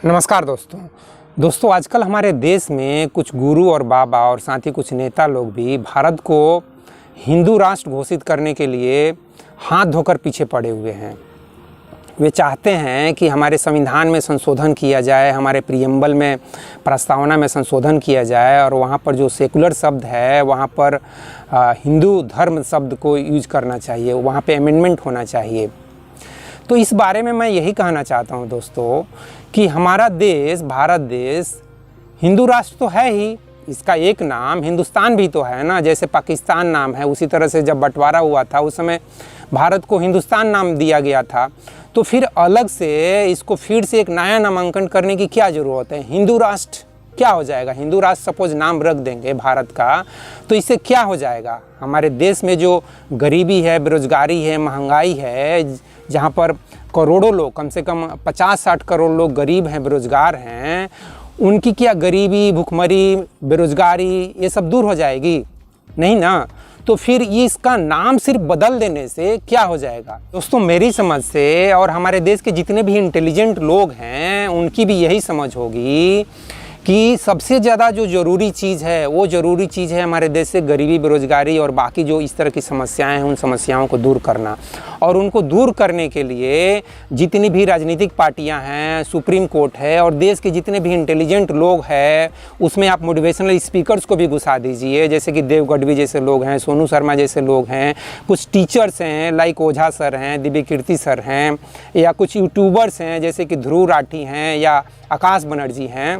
नमस्कार दोस्तों आजकल हमारे देश में कुछ गुरु और बाबा और साथ ही कुछ नेता लोग भी भारत को हिंदू राष्ट्र घोषित करने के लिए हाथ धोकर पीछे पड़े हुए हैं। वे चाहते हैं कि हमारे संविधान में संशोधन किया जाए, हमारे प्रीएम्बल में प्रस्तावना में संशोधन किया जाए और वहाँ पर जो सेकुलर शब्द है वहाँ पर हिंदू धर्म शब्द को यूज करना चाहिए, वहाँ पे अमेंडमेंट होना चाहिए। तो इस बारे में मैं यही कहना चाहता हूँ दोस्तों कि हमारा देश, भारत देश हिंदू राष्ट्र तो है ही, इसका एक नाम हिंदुस्तान भी तो है ना। जैसे पाकिस्तान नाम है, उसी तरह से जब बंटवारा हुआ था उस समय भारत को हिंदुस्तान नाम दिया गया था। तो फिर अलग से इसको फिर से एक नया नामांकन करने की क्या ज़रूरत है? हिंदू राष्ट्र क्या हो जाएगा? हिंदू राष्ट्र सपोज नाम रख देंगे भारत का, तो इससे क्या हो जाएगा? हमारे देश में जो गरीबी है, बेरोजगारी है, महंगाई है, जहाँ पर करोड़ों लोग, कम से कम 50-60 करोड़ लोग गरीब हैं, बेरोजगार हैं, उनकी क्या गरीबी, भुखमरी, बेरोजगारी ये सब दूर हो जाएगी? नहीं ना। तो फिर ये इसका नाम सिर्फ बदल देने से क्या हो जाएगा? दोस्तों मेरी समझ से और हमारे देश के जितने भी इंटेलिजेंट लोग हैं उनकी भी यही समझ होगी कि सबसे ज़्यादा जो ज़रूरी चीज़ है वो ज़रूरी चीज़ है हमारे देश से गरीबी, बेरोजगारी और बाकी जो इस तरह की समस्याएं हैं उन समस्याओं को दूर करना। और उनको दूर करने के लिए जितनी भी राजनीतिक पार्टियां हैं, सुप्रीम कोर्ट है और देश के जितने भी इंटेलिजेंट लोग हैं उसमें आप मोटिवेशनल स्पीकर्स को भी घुसा दीजिए, जैसे कि देव गढ़वी जैसे लोग हैं, सोनू शर्मा जैसे लोग हैं, कुछ टीचर्स हैं लाइक ओझा सर हैं, दिव्य कीर्ति सर हैं, या कुछ यूट्यूबर्स हैं जैसे कि ध्रुव राठी हैं या आकाश बनर्जी हैं।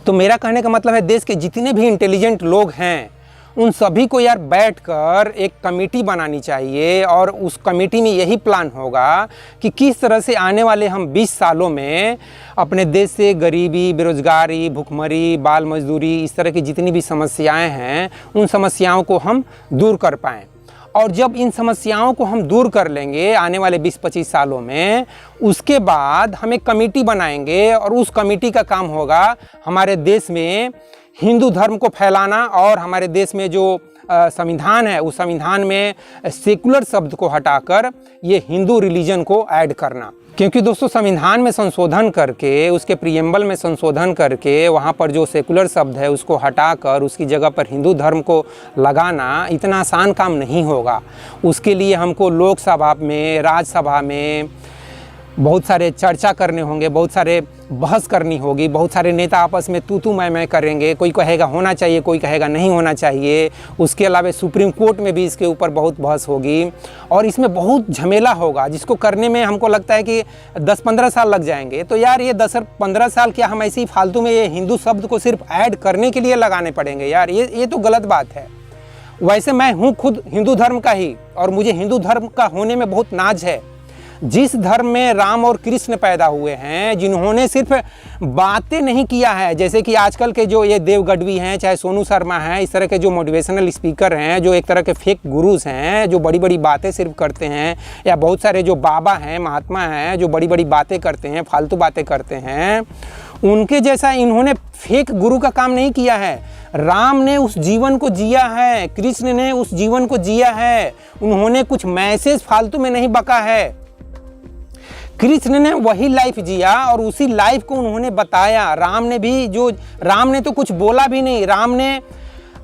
तो मेरा कहने का मतलब है देश के जितने भी इंटेलिजेंट लोग हैं उन सभी को यार बैठकर एक कमेटी बनानी चाहिए और उस कमेटी में यही प्लान होगा कि किस तरह से आने वाले हम 20 सालों में अपने देश से गरीबी, बेरोजगारी, भुखमरी, बाल मजदूरी, इस तरह की जितनी भी समस्याएं हैं उन समस्याओं को हम दूर कर पाएँ। और जब इन समस्याओं को हम दूर कर लेंगे आने वाले 20-25 सालों में, उसके बाद हम एक कमेटी बनाएंगे और उस कमेटी का काम होगा हमारे देश में हिंदू धर्म को फैलाना और हमारे देश में जो संविधान है उस संविधान में सेकुलर शब्द को हटाकर ये हिंदू रिलीजन को ऐड करना। क्योंकि दोस्तों संविधान में संशोधन करके, उसके प्रीएम्बल में संशोधन करके वहाँ पर जो सेकुलर शब्द है उसको हटाकर उसकी जगह पर हिंदू धर्म को लगाना इतना आसान काम नहीं होगा। उसके लिए हमको लोकसभा में, राज्यसभा में बहुत सारे चर्चा करने होंगे, बहुत सारे बहस करनी होगी, बहुत सारे नेता आपस में तू मैं करेंगे, कोई कहेगा होना चाहिए, कोई कहेगा नहीं होना चाहिए। उसके अलावा सुप्रीम कोर्ट में भी इसके ऊपर बहुत बहस होगी और इसमें बहुत झमेला होगा जिसको करने में हमको लगता है कि 10-15 साल लग जाएंगे। तो यार ये 10-15 साल क्या हम ऐसे ही फालतू में ये हिंदू शब्द को सिर्फ ऐड करने के लिए लगाने पड़ेंगे? यार ये तो गलत बात है। वैसे मैं हूँ खुद हिंदू धर्म का ही और मुझे हिंदू धर्म का होने में बहुत नाज है। जिस धर्म में राम और कृष्ण पैदा हुए हैं, जिन्होंने सिर्फ बातें नहीं किया है, जैसे कि आजकल के जो ये देव गढ़वी हैं, चाहे सोनू शर्मा हैं, इस तरह के जो मोटिवेशनल स्पीकर हैं, जो एक तरह के फेक गुरुज हैं, जो बड़ी बड़ी बातें सिर्फ करते हैं, या बहुत सारे जो बाबा हैं, महात्मा हैं, जो बड़ी बड़ी बातें करते हैं, फालतू बातें करते हैं, उनके जैसा इन्होंने फेक गुरु का काम नहीं किया है। राम ने उस जीवन को जिया है, कृष्ण ने उस जीवन को जिया है, उन्होंने कुछ मैसेज फालतू में नहीं बका है। कृष्ण ने वही लाइफ जिया और उसी लाइफ को उन्होंने बताया। राम ने तो कुछ बोला भी नहीं।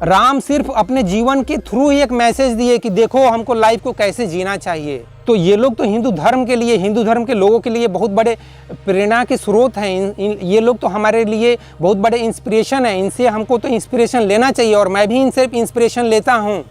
राम सिर्फ अपने जीवन के थ्रू ही एक मैसेज दिए कि देखो हमको लाइफ को कैसे जीना चाहिए। तो ये लोग तो हिंदू धर्म के लिए, हिंदू धर्म के लोगों के लिए बहुत बड़े प्रेरणा के स्रोत हैं। ये लोग तो हमारे लिए बहुत बड़े इंस्पिरेशन हैं। इनसे हमको तो इंस्पिरेशन लेना चाहिए और मैं भी इनसे इंस्पिरेशन लेता हूँ।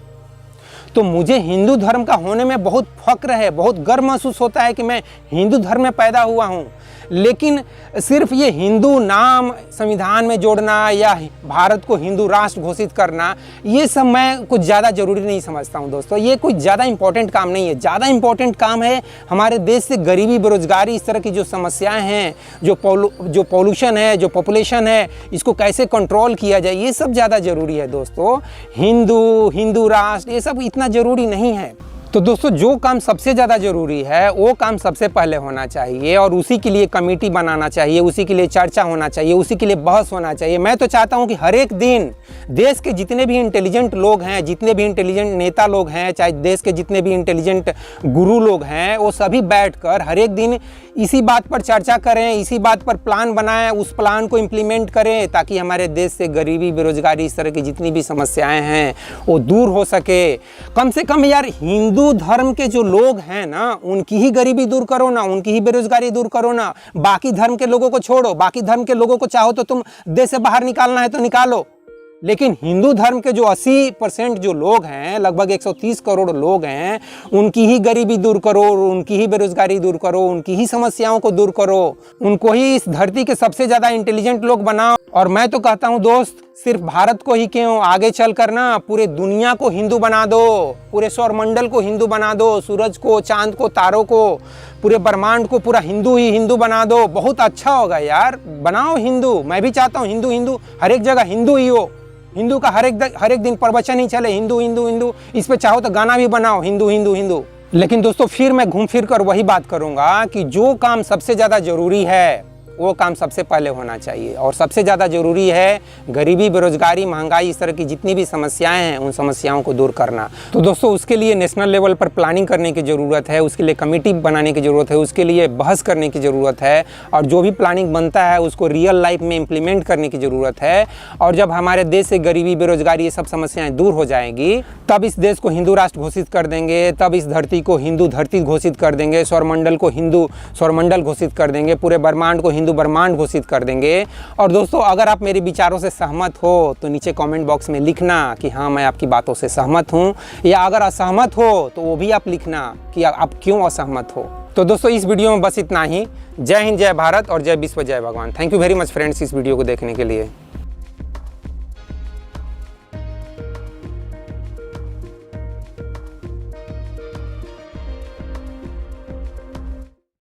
तो मुझे हिंदू धर्म का होने में बहुत फक्र है, बहुत गर्व महसूस होता है कि मैं हिंदू धर्म में पैदा हुआ हूँ। लेकिन सिर्फ ये हिंदू नाम संविधान में जोड़ना या भारत को हिंदू राष्ट्र घोषित करना, ये सब मैं कुछ ज़्यादा ज़रूरी नहीं समझता हूँ दोस्तों। ये कुछ ज़्यादा इंपॉर्टेंट काम नहीं है। ज़्यादा इंपॉर्टेंट काम है हमारे देश से गरीबी, बेरोजगारी, इस तरह की जो समस्याएं हैं, जो पॉल्यूशन है, जो पॉपुलेशन है, इसको कैसे कंट्रोल किया जाए, ये सब ज़्यादा ज़रूरी है दोस्तों। हिंदू राष्ट्र ये सब इतना ज़रूरी नहीं है। तो दोस्तों जो काम सबसे ज़्यादा ज़रूरी है वो काम सबसे पहले होना चाहिए और उसी के लिए कमेटी बनाना चाहिए, उसी के लिए चर्चा होना चाहिए, उसी के लिए बहस होना चाहिए। मैं तो चाहता हूं कि हर एक दिन देश के जितने भी इंटेलिजेंट लोग हैं, जितने भी इंटेलिजेंट नेता लोग हैं, चाहे देश के जितने भी इंटेलिजेंट गुरु लोग हैं, वो सभी बैठकर हर एक दिन इसी बात पर चर्चा करें, इसी बात पर प्लान बनाएं, उस प्लान को इम्प्लीमेंट करें ताकि हमारे देश से गरीबी, बेरोजगारी, इस तरह की जितनी भी समस्याएं हैं वो दूर हो सके। कम से कम यार हिंदू धर्म के जो लोग हैं ना, उनकी ही गरीबी दूर करो ना, उनकी ही बेरोजगारी दूर करो ना। बाकी धर्म के लोगों को छोड़ो, बाकी धर्म के लोगों को चाहो तो तुम देश से बाहर निकालना है तो निकालो, लेकिन हिंदू धर्म के जो 80% जो लोग हैं, लगभग 130 करोड़ लोग हैं, उनकी ही गरीबी दूर करो, उनकी ही बेरोजगारी दूर करो, उनकी ही समस्याओं को दूर करो, उनको ही इस धरती के सबसे ज़्यादा इंटेलिजेंट लोग बनाओ। और मैं तो कहता हूँ दोस्त, सिर्फ भारत को ही क्यों, आगे चल कर ना पूरे दुनिया को हिंदू बना दो, पूरे सौरमंडल को हिंदू बना दो, सूरज को, चांद को, तारों को, पूरे ब्रह्मांड को पूरा हिंदू ही हिंदू बना दो। बहुत अच्छा होगा यार, बनाओ हिंदू। मैं भी चाहता हूँ हिंदू हिंदू हर एक जगह हिंदू ही हो, हिंदू का हर एक दिन प्रवचन ही चले, हिंदू हिंदू हिंदू। इस पे चाहो तो गाना भी बनाओ, हिंदू हिंदू हिंदू। लेकिन दोस्तों फिर मैं घूम फिर कर वही बात करूंगा कि जो काम सबसे ज़्यादा ज़रूरी है वो काम सबसे पहले होना चाहिए, और सबसे ज़्यादा ज़रूरी है गरीबी, बेरोजगारी, महंगाई, इस तरह की जितनी भी समस्याएं हैं उन समस्याओं को दूर करना। तो दोस्तों उसके लिए नेशनल लेवल पर प्लानिंग करने की ज़रूरत है, उसके लिए कमेटी बनाने की ज़रूरत है, उसके लिए बहस करने की ज़रूरत है, और जो भी प्लानिंग बनता है उसको रियल लाइफ में इम्प्लीमेंट करने की ज़रूरत है। और जब हमारे देश से गरीबी, बेरोजगारी, ये सब समस्याएँ दूर हो जाएंगी, तब इस देश को हिंदू राष्ट्र घोषित कर देंगे, तब इस धरती को हिंदू धरती घोषित कर देंगे, सौरमंडल को हिंदू सौरमंडल घोषित कर देंगे, पूरे ब्रह्मांड को हिंदू ब्रह्मांड घोषित कर देंगे। और दोस्तों अगर आप मेरे विचारों से सहमत हो तो नीचे कमेंट बॉक्स में लिखना कि हाँ मैं आपकी बातों से सहमत हूँ, या अगर असहमत हो तो वो भी आप लिखना कि आप क्यों असहमत हो। तो दोस्तों इस वीडियो में बस इतना ही। जय हिंद, जय भारत और जय विश्व, जय भगवान। Thank you very much friends इस वीडियो को देखने के लिए।